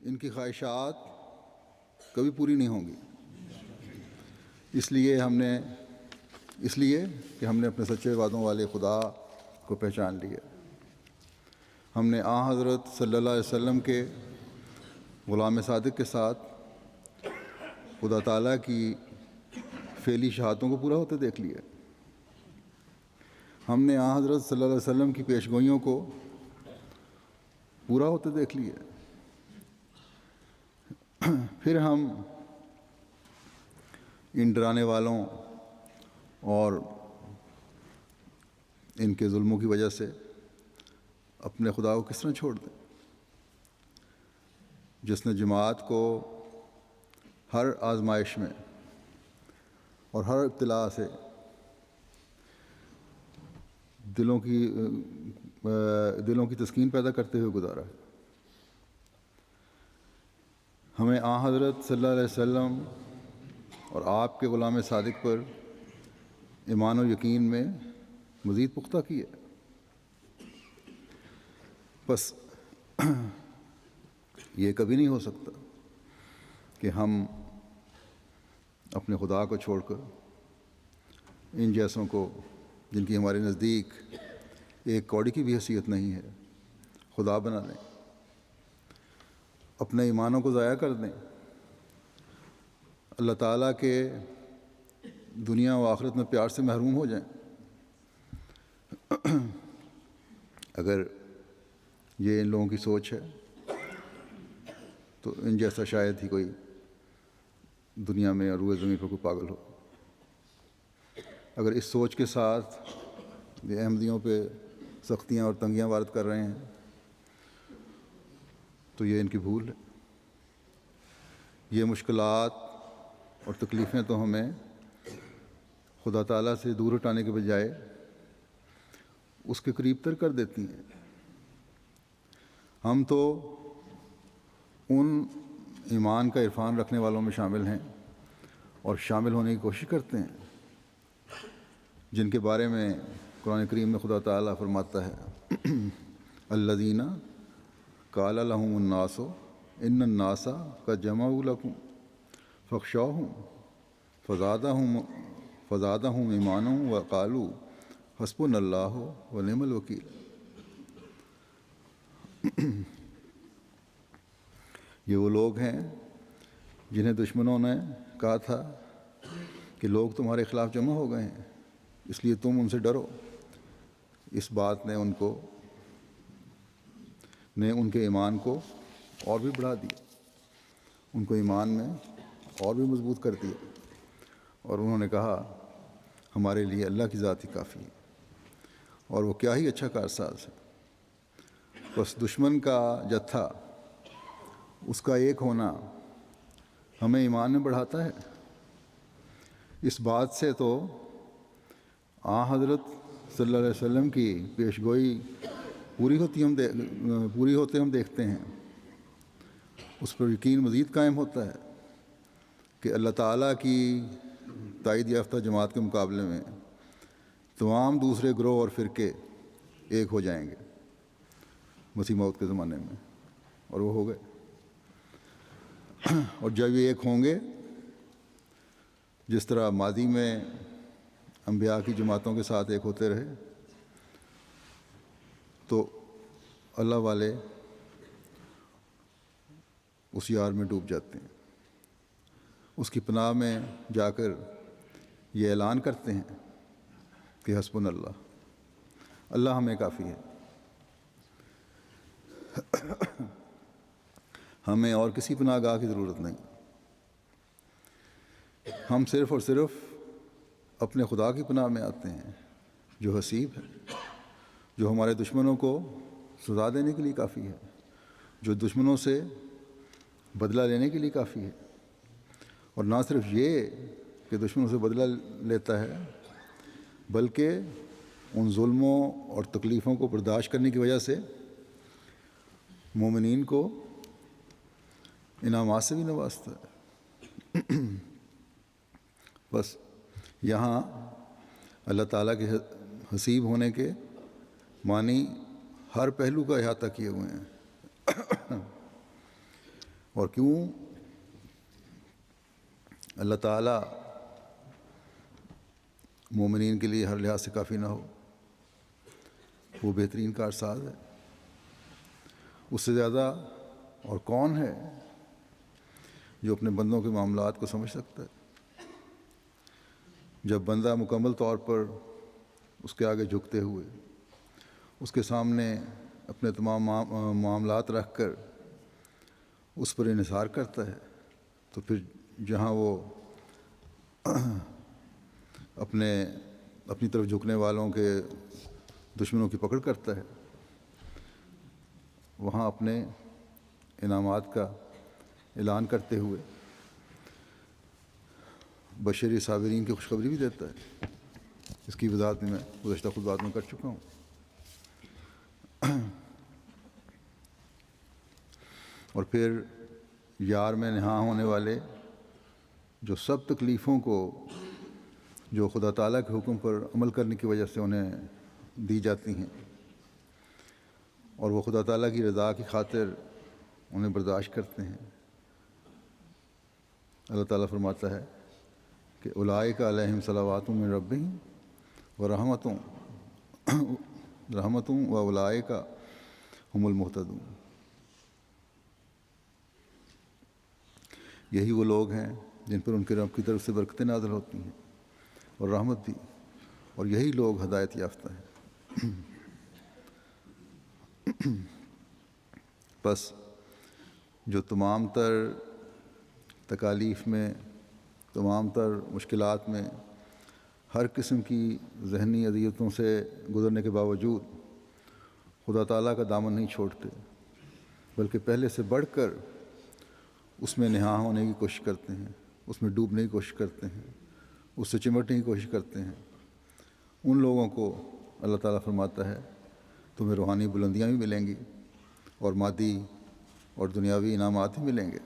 ان کی خواہشات کبھی پوری نہیں ہوں گی، اس لیے کہ ہم نے اپنے سچے وعدوں والے خدا کو پہچان لیا۔ ہم نے حضرت صلی اللہ علیہ وسلم کے غلام صادق کے ساتھ خدا تعالیٰ کی فعلی شہادتوں کو پورا ہوتے دیکھ لیا۔ ہم نے حضرت صلی اللہ علیہ وسلم کی پیشگوئیوں کو پورا ہوتے دیکھ لیا۔ پھر ہم ان ڈرانے والوں اور ان کے ظلموں کی وجہ سے اپنے خدا کو کس طرح چھوڑ دیں، جس نے جماعت کو ہر آزمائش میں اور ہر ابتلا سے دلوں کی تسکین پیدا کرتے ہوئے گزارا۔ ہمیں حضرت صلی اللہ علیہ وسلم اور آپ کے غلام صادق پر ایمان و یقین میں مزید پختہ کیا۔ بس یہ کبھی نہیں ہو سکتا کہ ہم اپنے خدا کو چھوڑ کر ان جیسوں کو، جن کی ہمارے نزدیک ایک کوڑی کی بھی حیثیت نہیں ہے، خدا بنا لیں، اپنے ایمانوں کو ضائع کر دیں، اللہ تعالیٰ کے دنیا و آخرت میں پیار سے محروم ہو جائیں۔ اگر یہ ان لوگوں کی سوچ ہے تو ان جیسا شاید ہی کوئی دنیا میں اور روئے زمین پر کوئی پاگل ہو۔ اگر اس سوچ کے ساتھ یہ احمدیوں پہ سختیاں اور تنگیاں وارد کر رہے ہیں تو یہ ان کی بھول ہے۔ یہ مشکلات اور تکلیفیں تو ہمیں خدا تعالیٰ سے دور ہٹانے کے بجائے اس کے قریب تر کر دیتی ہیں۔ ہم تو ان ایمان کا عرفان رکھنے والوں میں شامل ہیں اور شامل ہونے کی کوشش کرتے ہیں جن کے بارے میں قرآن کریم میں خدا تعالیٰ فرماتا ہے الذین قال لهم الناس ان الناس قد جمعوا لكم فاخشوهم فزادهم ایمانا وقالوا حسبنا اللہ ونعم الوکیل۔ یہ وہ لوگ ہیں جنہیں دشمنوں نے کہا تھا کہ لوگ تمہارے خلاف جمع ہو گئے ہیں، اس لیے تم ان سے ڈرو۔ اس بات نے ان کے ایمان کو اور بھی بڑھا دیا، ان کو ایمان میں اور بھی مضبوط کر دیا، اور انہوں نے کہا ہمارے لیے اللہ کی ذات ہی کافی ہے، اور وہ کیا ہی اچھا کارساز ہے۔ بس دشمن کا جتھا، اس کا ایک ہونا ہمیں ایمان میں بڑھاتا ہے۔ اس بات سے تو حضرت صلی اللہ علیہ وسلم کی پیشگوئی پوری ہوتے ہم دیکھتے ہیں، اس پر یقین مزید قائم ہوتا ہے کہ اللہ تعالیٰ کی تائید یافتہ جماعت کے مقابلے میں تمام دوسرے گروہ اور فرقے ایک ہو جائیں گے مسیح موعود کے زمانے میں، اور وہ ہو گئے۔ اور جب یہ ایک ہوں گے، جس طرح ماضی میں انبیاء کی جماعتوں کے ساتھ ایک ہوتے رہے، تو اللہ والے اس یار میں ڈوب جاتے ہیں، اس کی پناہ میں جا کر یہ اعلان کرتے ہیں کہ حسبنا اللہ، اللہ ہمیں کافی ہے، ہمیں اور کسی پناہ گاہ کی ضرورت نہیں۔ ہم صرف اور صرف اپنے خدا کی پناہ میں آتے ہیں جو حسیب ہے، جو ہمارے دشمنوں کو سزا دینے کے لیے کافی ہے، جو دشمنوں سے بدلہ لینے کے لیے کافی ہے، اور نہ صرف یہ کہ دشمنوں سے بدلہ لیتا ہے، بلکہ ان ظلموں اور تکلیفوں کو برداشت کرنے کی وجہ سے مومنین کو انعامات سے بھی نوازتا ہے۔ بس یہاں اللہ تعالیٰ کے حسیب ہونے کے معنی ہر پہلو کا احاطہ کیے ہوئے ہیں۔ اور کیوں اللہ تعالیٰ مومنین کے لیے ہر لحاظ سے کافی نہ ہو؟ وہ بہترین کارساز ہے. اس سے زیادہ اور کون ہے جو اپنے بندوں کے معاملات کو سمجھ سکتا ہے؟ جب بندہ مکمل طور پر اس کے آگے جھکتے ہوئے اس کے سامنے اپنے تمام معاملات رکھ کر اس پر انحصار کرتا ہے، تو پھر جہاں وہ اپنی طرف جھکنے والوں کے دشمنوں کی پکڑ کرتا ہے، وہاں اپنے انعامات کا اعلان کرتے ہوئے بشری صابرین کی خوشخبری بھی دیتا ہے. اس کی وضاحت میں گزشتہ خطبات میں کر چکا ہوں. اور پھر یار میں نہاں ہونے والے جو سب تکلیفوں کو جو خدا تعالیٰ کے حکم پر عمل کرنے کی وجہ سے انہیں دی جاتی ہیں اور وہ خدا تعالیٰ کی رضا کی خاطر انہیں برداشت کرتے ہیں، اللہ تعالیٰ فرماتا ہے کہ اولئک علیہم صلوات من ربہم ورحمۃ واولئک هم المہتدون. یہی وہ لوگ ہیں جن پر ان کے رب کی طرف سے برکتیں نازل ہوتی ہیں اور رحمت بھی، اور یہی لوگ ہدایت یافتہ ہیں. بس جو تمام تر تکالیف میں، تمام تر مشکلات میں، ہر قسم کی ذہنی اذیتوں سے گزرنے کے باوجود خدا تعالیٰ کا دامن نہیں چھوڑتے، بلکہ پہلے سے بڑھ کر اس میں نہاں ہونے کی کوشش کرتے ہیں، اس میں ڈوبنے کی کوشش کرتے ہیں، اس سے چمٹنے کی کوشش کرتے ہیں، ان لوگوں کو اللہ تعالیٰ فرماتا ہے تمہیں روحانی بلندیاں بھی ملیں گی اور مادی اور دنیاوی انعامات بھی ملیں گے.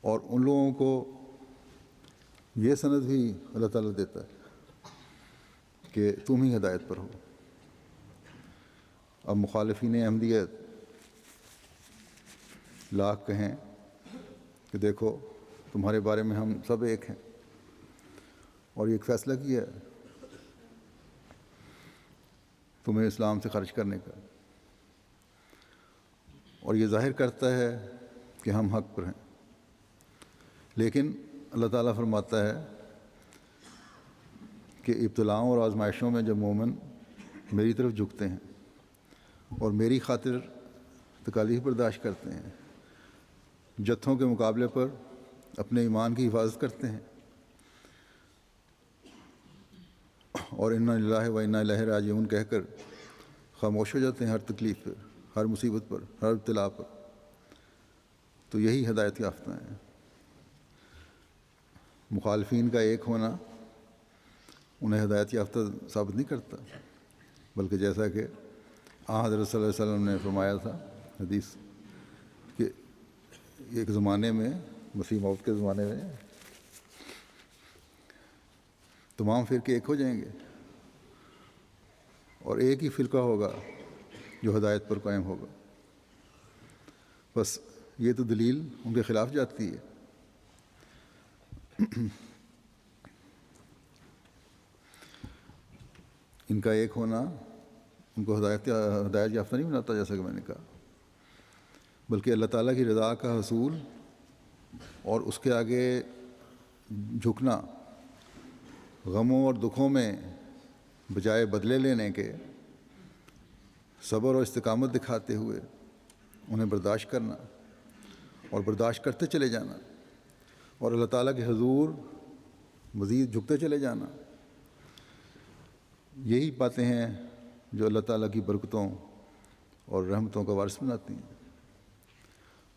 اور ان لوگوں کو یہ سند بھی اللہ تعالیٰ دیتا ہے کہ تم ہی ہدایت پر ہو. اب مخالفین احمدیت لاکھ کہیں کہ دیکھو تمہارے بارے میں ہم سب ایک ہیں، اور یہ ایک فیصلہ کیا ہے تمہیں اسلام سے خارج کرنے کا، اور یہ ظاہر کرتا ہے کہ ہم حق پر ہیں. لیکن اللہ تعالیٰ فرماتا ہے کہ ابتلاؤں اور آزمائشوں میں جب مومن میری طرف جھکتے ہیں اور میری خاطر تکالیف برداشت کرتے ہیں، جتھوں کے مقابلے پر اپنے ایمان کی حفاظت کرتے ہیں، اور انا للہ و انا الیہ راجعون کہہ کر خاموش ہو جاتے ہیں ہر تکلیف پر، ہر مصیبت پر، ہر ابتلا پر، تو یہی ہدایت یافتہ ہیں. مخالفین کا ایک ہونا انہیں ہدایت یافتہ ثابت نہیں کرتا، بلکہ جیسا کہ حضرت صلی اللہ علیہ وسلم نے فرمایا تھا حدیث کہ ایک زمانے میں، مسیح موت کے زمانے میں، تمام فرقے ایک ہو جائیں گے اور ایک ہی فرقہ ہوگا جو ہدایت پر قائم ہوگا. بس یہ تو دلیل ان کے خلاف جاتی ہے. ان کا ایک ہونا ان کو ہدایت یافتہ نہیں بناتا، جیسا کہ میں نے کہا، بلکہ اللہ تعالیٰ کی رضا کا حصول اور اس کے آگے جھکنا، غموں اور دکھوں میں بجائے بدلے لینے کے صبر اور استقامت دکھاتے ہوئے انہیں برداشت کرنا اور برداشت کرتے چلے جانا، اور اللہ تعالیٰ کے حضور مزید جھکتے چلے جانا. یہی باتیں ہیں جو اللہ تعالیٰ کی برکتوں اور رحمتوں کا وارث بناتی ہیں.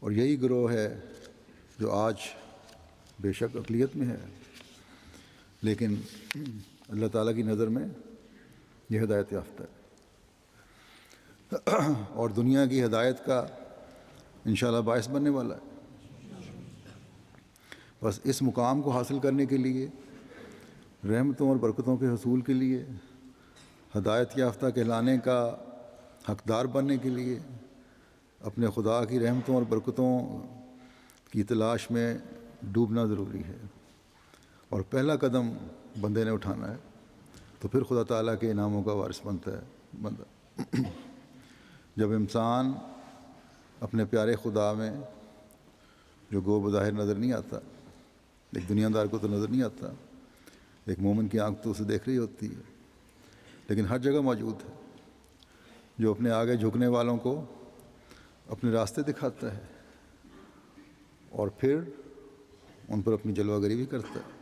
اور یہی گروہ ہے جو آج بے شک اقلیت میں ہے، لیکن اللہ تعالیٰ کی نظر میں یہ ہدایت یافتہ ہے، اور دنیا کی ہدایت کا انشاءاللہ باعث بننے والا ہے. بس اس مقام کو حاصل کرنے کے لیے، رحمتوں اور برکتوں کے حصول کے لیے، ہدایت یافتہ کہلانے کا حقدار بننے کے لیے اپنے خدا کی رحمتوں اور برکتوں کی تلاش میں ڈوبنا ضروری ہے، اور پہلا قدم بندے نے اٹھانا ہے، تو پھر خدا تعالیٰ کے انعاموں کا وارث بنتا ہے بندہ۔ جب انسان اپنے پیارے خدا میں، جو گو بظاہر نظر نہیں آتا، ایک دنیا دار کو تو نظر نہیں آتا، ایک مومن کی آنکھ تو اسے دیکھ رہی ہوتی ہے، لیکن ہر جگہ موجود ہے، جو اپنے آگے جھکنے والوں کو اپنے راستے دکھاتا ہے اور پھر ان پر اپنی جلوہ گری بھی کرتا ہے۔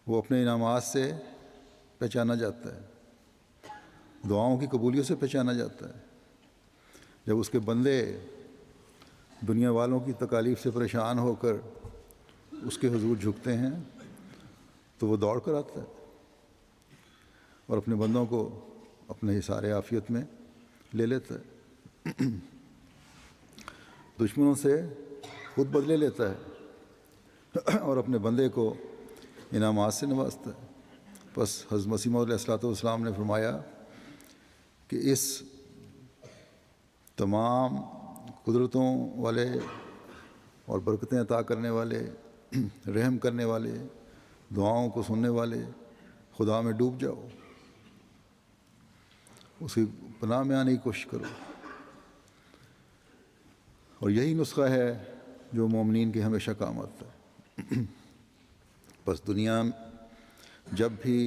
وہ اپنے انعامات سے پہچانا جاتا ہے، دعاؤں کی قبولیت سے پہچانا جاتا ہے۔ جب اس کے بندے دنیا والوں کی تکالیف سے پریشان ہو کر اس کے حضور جھکتے ہیں تو وہ دوڑ کر آتا ہے اور اپنے بندوں کو اپنے حصار عافیت میں لے لیتا ہے، دشمنوں سے خود بدلے لیتا ہے اور اپنے بندے کو انعامات سے نوازتا ہے۔ بس حضرت مسیح موعود علیہ الصلوۃ والسلام نے فرمایا کہ اس تمام قدرتوں والے اور برکتیں عطا کرنے والے، رحم کرنے والے، دعاؤں کو سننے والے خدا میں ڈوب جاؤ، اس کی پناہ میں آنے کی کوشش کرو، اور یہی نسخہ ہے جو مومنین کے ہمیشہ کام آتا ہے۔ بس دنیا جب بھی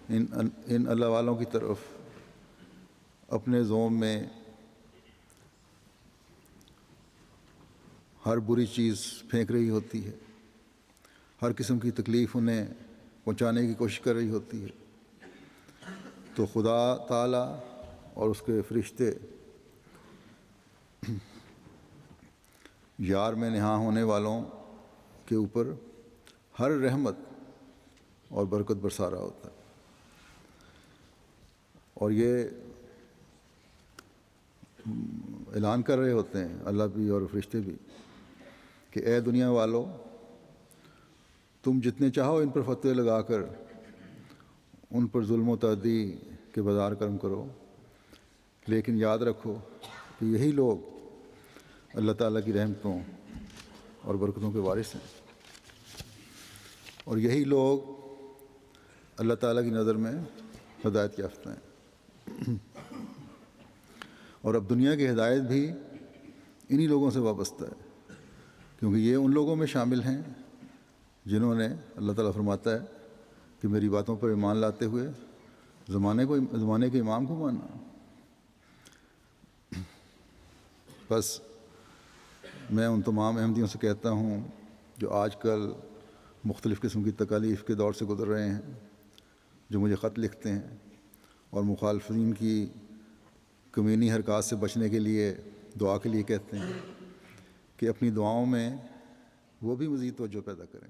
ان اللہ والوں کی طرف اپنے زوم میں ہر بری چیز پھینک رہی ہوتی ہے، ہر قسم کی تکلیف انہیں پہنچانے کی کوشش کر رہی ہوتی ہے، تو خدا تعالیٰ اور اس کے فرشتے یار میں نہاں ہونے والوں کے اوپر ہر رحمت اور برکت برسا رہا ہوتا ہے، اور یہ اعلان کر رہے ہوتے ہیں اللہ بھی اور فرشتے بھی کہ اے دنیا والو، تم جتنے چاہو ان پر فتوے لگا کر ان پر ظلم و تعدی کے بازار کرم کرو، لیکن یاد رکھو کہ یہی لوگ اللہ تعالیٰ کی رحمتوں اور برکتوں کے وارث ہیں، اور یہی لوگ اللہ تعالیٰ کی نظر میں ہدایت یافتہ ہیں، اور اب دنیا کی ہدایت بھی انہی لوگوں سے وابستہ ہے، کیونکہ یہ ان لوگوں میں شامل ہیں جنہوں نے، اللہ تعالیٰ فرماتا ہے کہ میری باتوں پر ایمان لاتے ہوئے زمانے کے امام کو مانا۔ بس میں ان تمام احمدیوں سے کہتا ہوں جو آج کل مختلف قسم کی تکالیف کے دور سے گزر رہے ہیں، جو مجھے خط لکھتے ہیں اور مخالفین کی کمینی حرکات سے بچنے کے لیے دعا کے لیے کہتے ہیں، کہ اپنی دعاؤں میں وہ بھی مزید توجہ پیدا کریں۔